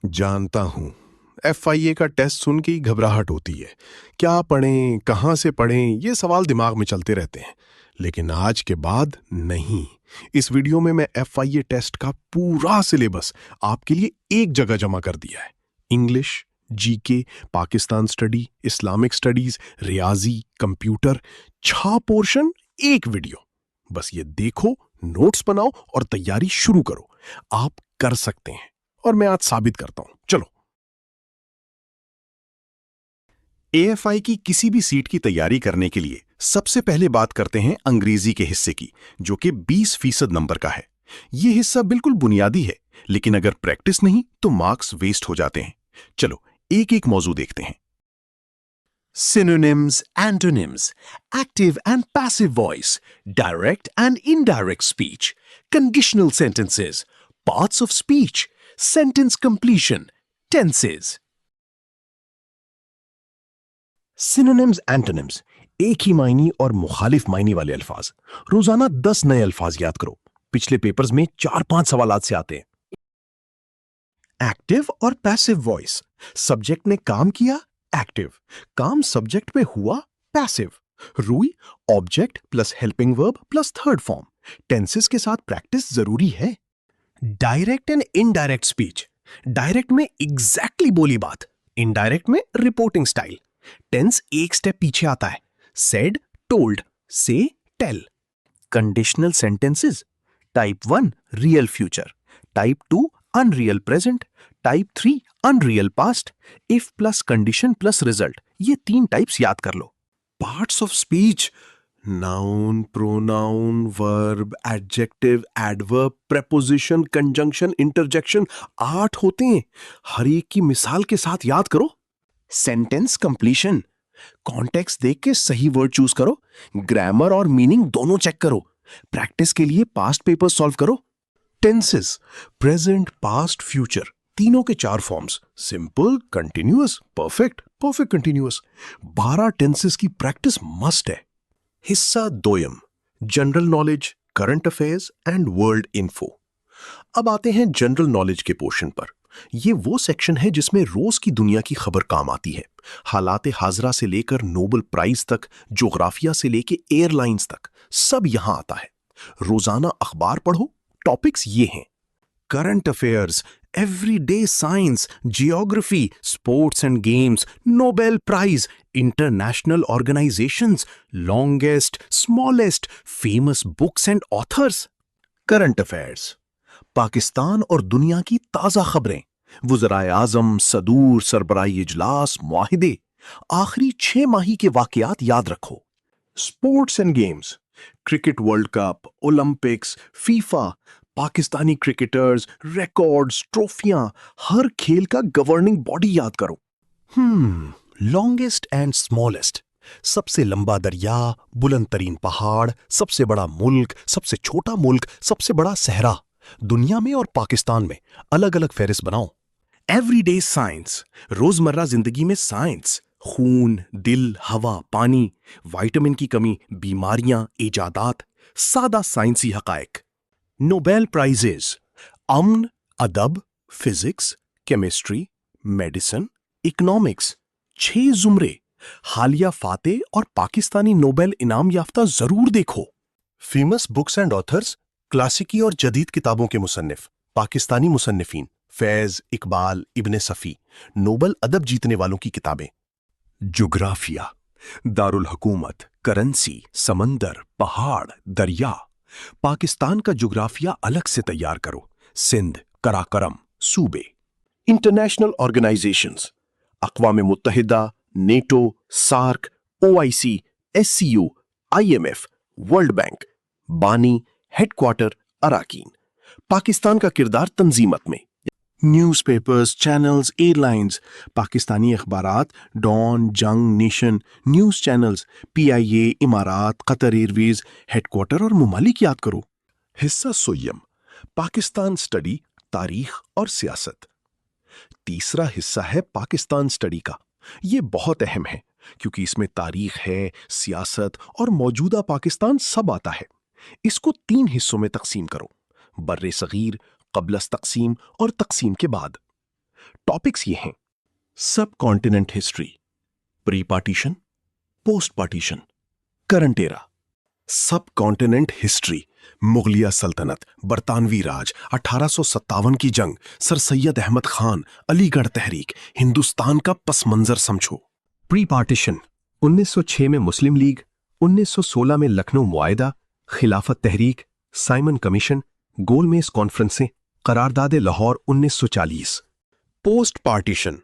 جانتا ہوں، FIA کا ٹیسٹ سن کے ہی گھبراہٹ ہوتی ہے۔ کیا پڑھیں، کہاں سے پڑھیں، یہ سوال دماغ میں چلتے رہتے ہیں۔ لیکن آج کے بعد نہیں۔ اس ویڈیو میں FIA ٹیسٹ کا پورا سلیبس آپ کے لیے ایک جگہ جمع کر دیا ہے۔ English, GK، Pakistan study, Islamic studies, ریاضی، کمپیوٹر، 6 پورشن ایک ویڈیو۔ بس یہ دیکھو، نوٹس بناؤ اور تیاری شروع کرو۔ آپ کر سکتے ہیں، اور میں آج ثابت کرتا ہوں۔ چلو، AFI کی کسی بھی سیٹ کی تیاری کرنے کے لیے سب سے پہلے بات کرتے ہیں انگریزی کے حصے کی، جو کہ 20% نمبر کا ہے۔ یہ حصہ بالکل بنیادی ہے، لیکن اگر پریکٹس نہیں تو مارکس ویسٹ ہو جاتے ہیں۔ چلو ایک ایک موضوع دیکھتے ہیں۔ Synonyms, antonyms, active and passive voice, direct and indirect speech, conditional sentences, parts of speech, sentence completion, tenses. Synonyms, antonyms، ایک ہی معنی اور مخالف معنی والے الفاظ۔ روزانہ 10 نئے الفاظ یاد کرو۔ پچھلے پیپرز میں 4-5 سوالات سے آتے ہیں۔ ایکٹیو اور پیسو وائس، سبجیکٹ نے کام کیا، ایکٹیو، کام سبجیکٹ پہ ہوا، پیسو، روئی object plus helping verb plus third form. Tenses کے ساتھ پریکٹس ضروری ہے۔ Direct and indirect speech, direct میں ایگزیکٹلی بولی بات، انڈائریکٹ میں رپورٹنگ سٹائل۔ ٹینس ایک سٹیپ پیچھے آتا ہے، said, told, say, tell. Conditional sentences, type 1 real future, type 2 unreal present، type 3 unreal past، if plus condition plus result. یہ 3 types یاد کر لو۔ Parts of speech, noun, pronoun, ورب، ایڈجیکٹو، ایڈورب، پریپوزیشن، کنجنکشن، انٹرجیکشن، 8 ہوتے ہیں۔ ہر ایک کی مثال کے ساتھ یاد کرو۔ سینٹینس کمپلیشن، کانٹیکسٹ دیکھ کے صحیح ورڈ چوز کرو، گرامر اور میننگ دونوں چیک کرو۔ پریکٹس کے لیے پاسٹ پیپر سالو کرو۔ ٹینسز، پریزنٹ، پاسٹ، فیوچر، تینوں کے 4 forms, simple, continuous, perfect, perfect continuous. 12 tenses کی پریکٹس مسٹ ہے۔ حصہ دویم، general knowledge, current affairs and world info. اب آتے ہیں جنرل نالج کے پورشن پر۔ یہ وہ سیکشن ہے جس میں روز کی دنیا کی خبر کام آتی ہے۔ حالات حاضرہ سے لے کر نوبل پرائز تک، جغرافیہ سے لے کے ایئر لائنز تک، سب یہاں آتا ہے۔ روزانہ اخبار پڑھو۔ ٹاپکس یہ ہیں: current affairs, everyday science, geography, sports and games, Nobel prize, international organisations, longest, smallest, famous books and authors. Current affairs, Pakistan اور دنیا کی تازہ خبریں، وزرائے اعظم، صدور، سربراہی اجلاس، معاہدے، آخری 6 ماہی کے واقعات یاد رکھو۔ Sports and games, cricket world cup, Olympics, FIFA, Pakistani cricketers, records, ٹرافیاں، ہر کھیل کا گورننگ باڈی یاد کرو۔ لانگسٹ اینڈ اسمالسٹ، سب سے لمبا دریا، بلند ترین پہاڑ، سب سے بڑا ملک، سب سے چھوٹا ملک، سب سے بڑا صحرا، دنیا میں اور پاکستان میں۔ الگ الگ فہرست بناؤ۔ ایوری ڈے سائنس، روزمرہ زندگی میں سائنس، خون، دل، ہوا، پانی، وائٹامن کی کمی، بیماریاں، ایجادات، سادہ سائنسی حقائق۔ نوبیل پرائزز، امن، ادب، فزکس، کیمسٹری، میڈیسن، اکنامکس، 6 زمرے، حالیہ فاتح اور پاکستانی نوبیل انعام یافتہ ضرور دیکھو۔ فیمس بکس اینڈ آتھرز، کلاسیکی اور جدید کتابوں کے مصنف، پاکستانی مصنفین، فیض، اقبال، ابن صفی، نوبل ادب جیتنے والوں کی کتابیں۔ جغرافیہ، دارالحکومت، کرنسی، سمندر، پہاڑ، دریا۔ پاکستان کا جغرافیہ الگ سے تیار کرو۔ سندھ، قراقرم، صوبے۔ انٹرنیشنل آرگنائزیشنز، اقوام متحدہ، NATO, SAARC, OIC، SCO، IMF، world bank. بانی، ہیڈ کوارٹر، اراکین۔ پاکستان کا کردار تنظیمت میں، newspapers, channels, airlines, Pakistani اخبارات، ڈان، جنگ، نیشن، نیوز چینلز، PIA، امارات، قطر ایئرویز، ہیڈ کوارٹر اور ممالک یاد کرو۔ حصہ سویم، پاکستان سٹڈی، تاریخ اور سیاست۔ تیسرا حصہ ہے پاکستان سٹڈی کا۔ یہ بہت اہم ہے کیونکہ اس میں تاریخ ہے، سیاست اور موجودہ پاکستان سب آتا ہے۔ اس کو 3 حصوں میں تقسیم کرو: بر صغیر، قبل از تقسیم اور تقسیم کے بعد۔ ٹاپکس یہ ہیں: subcontinent history, pre partition, post partition, current era. Subcontinent history: مغلیہ سلطنت، برطانوی راج، 1857 کی جنگ، سر سید احمد خان، علی گڑھ تحریک، ہندوستان کا پس منظر سمجھو۔ پری پارٹیشن: 1906 میں مسلم لیگ، 1916 میں لکھنؤ معاہدہ، خلافت تحریک، سائمن کمیشن، گول میز کانفرنسیں، قرارداد لاہور 1940۔ پوسٹ پارٹیشن: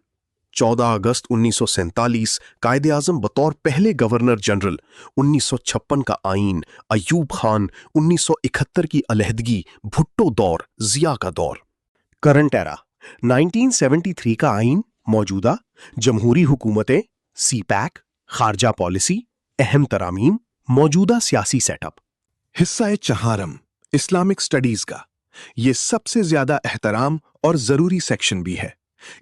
14 اگست 1947، قائد اعظم بطور پہلے گورنر جنرل، 1956 کا آئین، ایوب خان، 1971 کی علیحدگی، بھٹو دور، ضیاء کا دور۔ کرنٹ ایرا: 1973 کا آئین، موجودہ جمہوری حکومتیں، سی پیک، خارجہ پالیسی، اہم ترامیم، موجودہ سیاسی سیٹ اپ۔ حصہ چہارم، اسلامک سٹڈیز کا، یہ سب سے زیادہ احترام اور ضروری سیکشن بھی ہے۔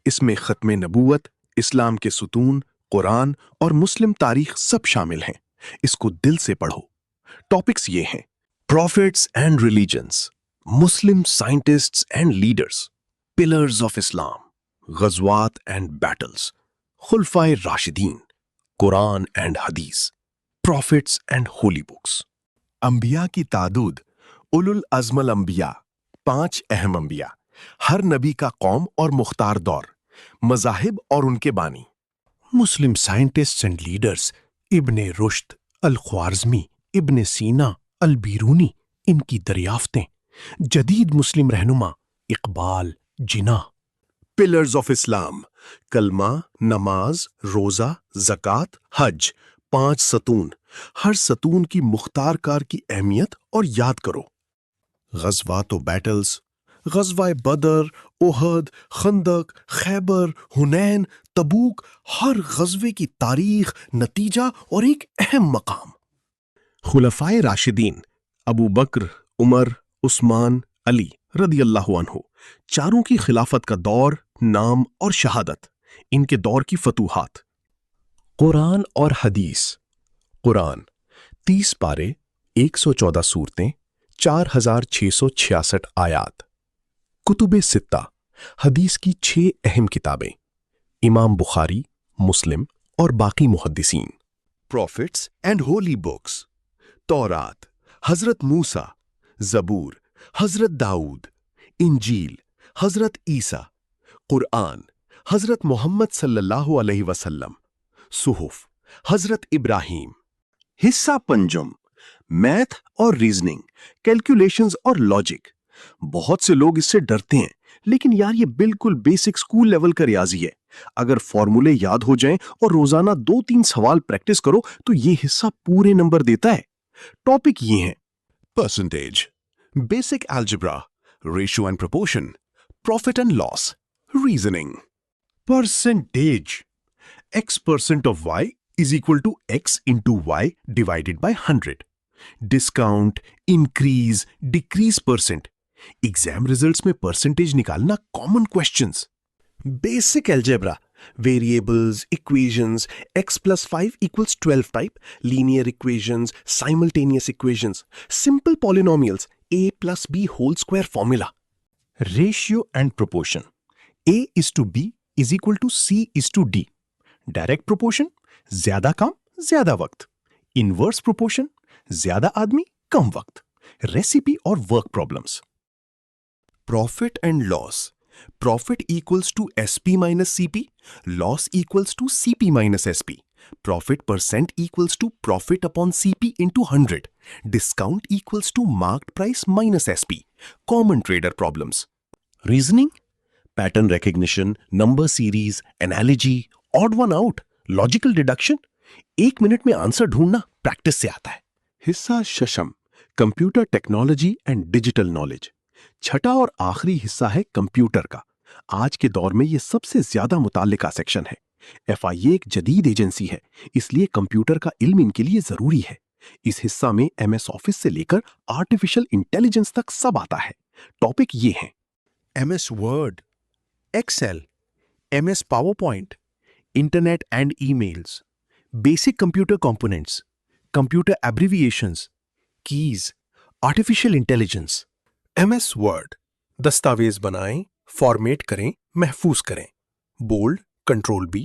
اس میں ختم نبوت، اسلام کے ستون، قرآن اور مسلم تاریخ سب شامل ہیں۔ اس کو دل سے پڑھو۔ ٹاپکس یہ ہیں: prophets and religions, Muslim scientists and leaders, pillars of Islam, غزوات اینڈ بیٹلز، خلفائے راشدین، Quran and Hadith, prophets and holy books. انبیاء کی تعدد: اولو العزم الانبیاء، 5 اہم انبیاء، ہر نبی کا قوم اور مختار دور، مذاہب اور ان کے بانی۔ مسلم سائنٹسٹس اینڈ لیڈرز: ابن رشد، الخوارزمی، ابن سینا، البیرونی، ان کی دریافتیں۔ جدید مسلم رہنما: اقبال، جناح۔ پلرز آف اسلام: کلمہ، نماز، روزہ، زکوٰۃ، حج، 5 ستون۔ ہر ستون کی مختار کار کی اہمیت اور یاد کرو۔ غزوات و بیٹلز: غزوہ بدر، احد، خندق، خیبر، حنین، تبوک، ہر غزوے کی تاریخ، نتیجہ اور ایک اہم مقام۔ خلفائے راشدین: ابو بکر، عمر، عثمان، علی رضی اللہ عنہ، چاروں کی خلافت کا دور، نام اور شہادت، ان کے دور کی فتوحات۔ قرآن اور حدیث: قرآن 30 پارے، 114 سورتیں، 4666 آیات۔ کتب ستہ: حدیث کی 6 اہم کتابیں، امام بخاری، مسلم اور باقی محدثین۔ پروفٹس اینڈ ہولی بکس: تورات، حضرت موسیٰ، زبور، حضرت داؤد، انجیل، حضرت عیسیٰ، قرآن، حضرت محمد صلی اللہ علیہ وسلم، صحف، حضرت ابراہیم۔ حصہ پنجم، میتھ اور ریزننگ، کیلکولیشنز اور لاجک۔ بہت سے لوگ اس سے ڈرتے ہیں، لیکن یار یہ بالکل بیسک سکول لیول کا ریاضی ہے۔ اگر فارمولے یاد ہو جائیں اور روزانہ 2-3 سوال پریکٹس کرو تو یہ حصہ پورے نمبر دیتا ہے۔ ٹاپک یہ ہیں: percentage, basic algebra, ratio and proportion, profit and loss, reasoning. Percentage: x% of y is equal to x into y divided by 100. Discount, increase, decrease percent. Exam results میں پرسنٹیج نکالنا common questions. Basic algebra, variables, equations, x+5 equals 12 type, linear equations, simultaneous equations, simple polynomials, a+b whole square formula. Ratio and proportion: a:b is equal to c:d۔ Direct proportion: زیادہ کام زیادہ وقت۔ Inverse proportion: زیادہ آدمی کم وقت۔ Recipe اور work problems. Profit and loss: profit equals to SP minus CP، loss equals to CP minus SP۔ Profit percent equals to profit upon CP into 100۔ Discount equals to marked price minus SP۔ Common trader problems. Reasoning: pattern recognition, number series, analogy, odd one out, logical deduction. 1 minute میں answer ڈھونڈنا practice سے آتا ہے۔ حصہ ششم، computer technology and digital knowledge. چھٹا اور آخری حصہ ہے کمپیوٹر کا۔ آج کے دور میں یہ سب سے زیادہ متعلقہ سیکشن ہے۔ FIA ایک جدید ایجنسی ہے، اس لیے کمپیوٹر کا علم ان کے لیے ضروری ہے۔ اس حصہ میں MS آفس سے لے کر آرٹیفیشل انٹیلیجنس تک سب آتا ہے۔ ٹاپک یہ ہیں: MS Word, Excel, MS PowerPoint, internet and emails, basic computer components, computer abbreviations, keys, artificial intelligence. MS Word: دستاویز بنائیں، فارمیٹ کریں، محفوظ کریں. Bold control B,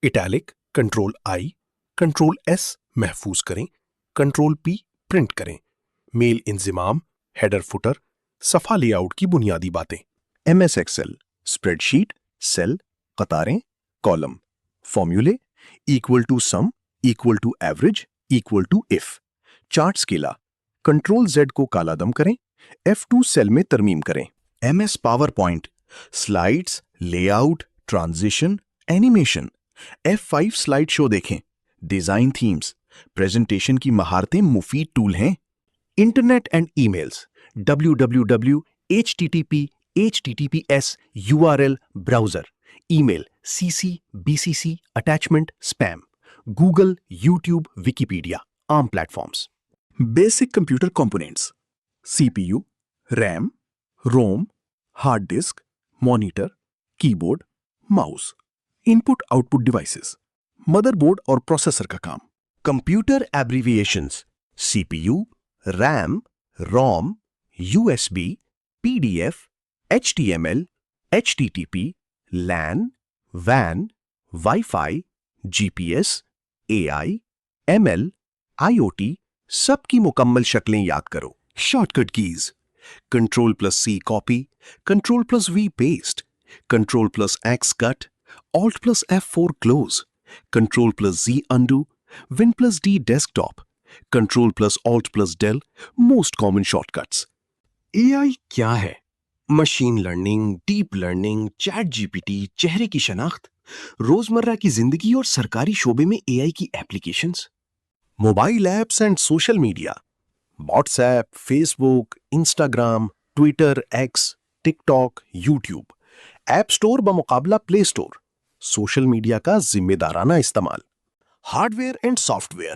italic control I, control S محفوظ کریں، کنٹرول پی print کریں. میل انضمام، header footer, صفحہ lay out کی بنیادی باتیں. M S Excel, spreadsheet, cell, قطاریں، کالم. فارمولے: equal to sum, equal to average, equal to if. Chart اسکیلا: کنٹرول زیڈ کو کالا دم کریں، F2 سیل میں ترمیم کریں. M S PowerPoint, slides, layout, transition, animation. F5 slide show دیکھیں. ڈیزائن تھیمز، پریزنٹیشن کی مہارتیں مفید ٹول ہیں. Internet and email, www HTTP HTTPS URL browser. Email CC BCC attachment spam. Google, YouTube, Wikipedia. عام platforms. Basic computer components: CPU، RAM, ROM, hard disk, monitor, keyboard, mouse. Input output devices: motherboard اور processor کا کام. Computer abbreviations: CPU، RAM, ROM, USB، PDF، HTML، HTTP، LAN، WAN، wifi, GPS، AI، ML، IoT. سب کی مکمل شکلیں یاد کرو. Shortcut keys: Ctrl+C copy, Ctrl+V paste, Ctrl+X cut, Alt+F4 close, Ctrl+Z undo, Win+D desktop, Ctrl+Alt+Del most common short cuts. AI کیا ہے؟ Machine learning, deep learning, chat GPT، چہرے کی شناخت. روزمرہ کی زندگی اور سرکاری شعبے میں AI کی applications. Mobile apps and social media: WhatsApp, Facebook, Instagram, Twitter, X, TikTok, YouTube. App سٹور بمقابلہ پلے سٹور. سوشل میڈیا کا ذمہ دارانہ استعمال. Hardware and software: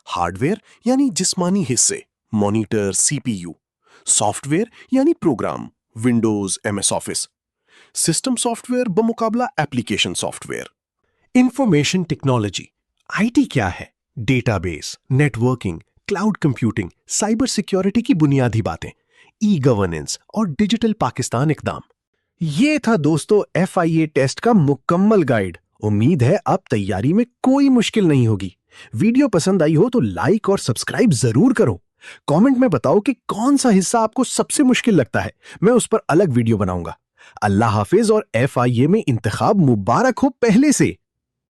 hardware یعنی جسمانی حصے، مانیٹر، CPU. سافٹ ویئر یعنی program, Windows, MS Office. System software بمقابلہ application software. Information technology: IT کیا ہے؟ Database, networking, cloud computing, cyber security کی بنیادی باتیں. ای گورننس اور ڈیجیٹل پاکستان اقدام. یہ تھا دوستو FIA ٹیسٹ کا مکمل گائیڈ. امید ہے اب تیاری میں کوئی مشکل نہیں ہوگی. ویڈیو پسند آئی ہو تو لائک اور سبسکرائب ضرور کرو. کامنٹ میں بتاؤ کہ کون سا حصہ آپ کو سب سے مشکل لگتا ہے. میں اس پر الگ ویڈیو بناؤں گا. اللہ حافظ اور FIA میں انتخاب مبارک ہو پہلے سے.